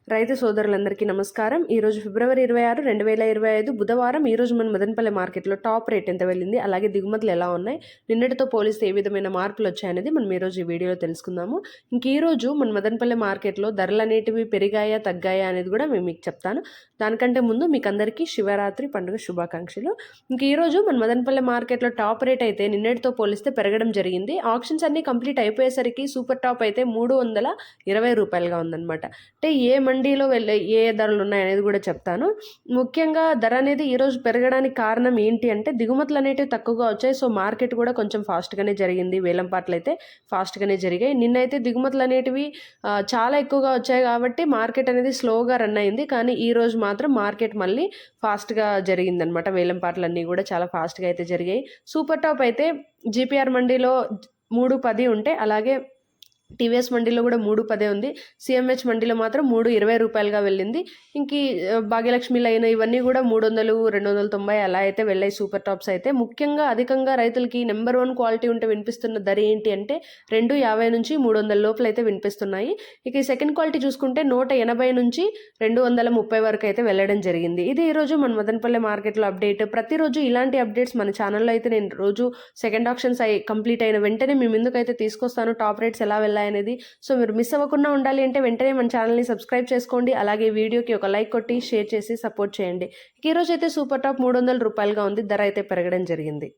రైతు సోదరులందరికీ నమస్కారం. ఈరోజు ఫిబ్రవరి 26, 2025 బుధవారం. ఈరోజు మన మదనపల్లి మార్కెట్లో టాప్ రేట్ ఎంత వెళ్ళింది, అలాగే దిగుమతులు ఎలా ఉన్నాయి, నిన్నటితో పోలిస్తే ఏ విధమైన మార్పులు వచ్చాయనేది మనం ఈరోజు ఈ వీడియోలో తెలుసుకుందాము. ఈరోజు మన మదనపల్లి మార్కెట్లో ధరలు అనేటివి పెరిగాయా తగ్గాయా అనేది కూడా మేము మీకు చెప్తాను. దానికంటే ముందు మీకు అందరికీ శివరాత్రి పండుగ శుభాకాంక్షలు. ఈరోజు మన మదనపల్లి మార్కెట్లో టాప్ రేట్ అయితే నిన్నటితో పోలిస్తే పెరగడం జరిగింది. ఆప్షన్స్ అన్ని కంప్లీట్ అయిపోయేసరికి సూపర్ టాప్ అయితే 320 రూపాయలుగా ఉందన్నమాట. అంటే ఏ మండీలో వెళ్ళే ఏ ధరలు ఉన్నాయనేది కూడా చెప్తాను. ముఖ్యంగా ధర అనేది ఈరోజు పెరగడానికి కారణం ఏంటి అంటే దిగుమతులు అనేటివి తక్కువగా వచ్చాయి. సో మార్కెట్ కూడా కొంచెం ఫాస్ట్గానే జరిగింది. వేలంపాట్లు అయితే ఫాస్ట్గానే జరిగాయి. నిన్నైతే దిగుమతులు అనేటివి చాలా ఎక్కువగా వచ్చాయి కాబట్టి మార్కెట్ అనేది స్లోగా రన్ అయింది. కానీ ఈరోజు మాత్రం మార్కెట్ మళ్ళీ ఫాస్ట్గా జరిగిందనమాట. వేలంపాట్లన్నీ కూడా చాలా ఫాస్ట్గా అయితే జరిగాయి. సూపర్ టాప్ అయితే జీపీఆర్ మండీలో 310 ఉంటే, అలాగే టీవీఎస్ మండీలో కూడా 310 ఉంది. సిఎంహెచ్ మండీలో మాత్రం 320 రూపాయలుగా వెళ్ళింది. భాగ్యలక్ష్మి లైన్ ఇవన్నీ కూడా 300, 290 అలా అయితే వెళ్ళాయి సూపర్ టాప్స్ అయితే. ముఖ్యంగా అధికంగా రైతులకి నెంబర్ 1 క్వాలిటీ ఉంటే వినిపిస్తున్న ధర ఏంటి అంటే 250 నుంచి 300 లోపల అయితే వినిపిస్తున్నాయి. ఈ సెకండ్ క్వాలిటీ చూసుకుంటే 180 నుంచి 230 వరకు అయితే వెళ్ళడం జరిగింది. ఇది ఈరోజు మన మదనపల్లి మార్కెట్లో అప్డేట్. ప్రతిరోజు ఇలాంటి అప్డేట్స్ మన ఛానల్లో అయితే నేను రోజు సెకండ్ ఆప్షన్స్ కంప్లీట్ అయిన వెంటనే మీ ముందుకైతే తీసుకొస్తాను. టాప్ రేట్స్ ఎలా వెళ్ళాయి అనేది. సో మీరు మిస్ అవ్వకుండా ఉండాలి అంటే వెంటనే మన ఛానల్ని సబ్స్క్రైబ్ చేసుకోండి. అలాగే వీడియోకి ఒక లైక్ కొట్టి షేర్ చేసి సపోర్ట్ చేయండి. ఈరోజు అయితే సూపర్ టాప్ 300 రూపాయలుగా ఉంది. ధర అయితే పెరగడం జరిగింది.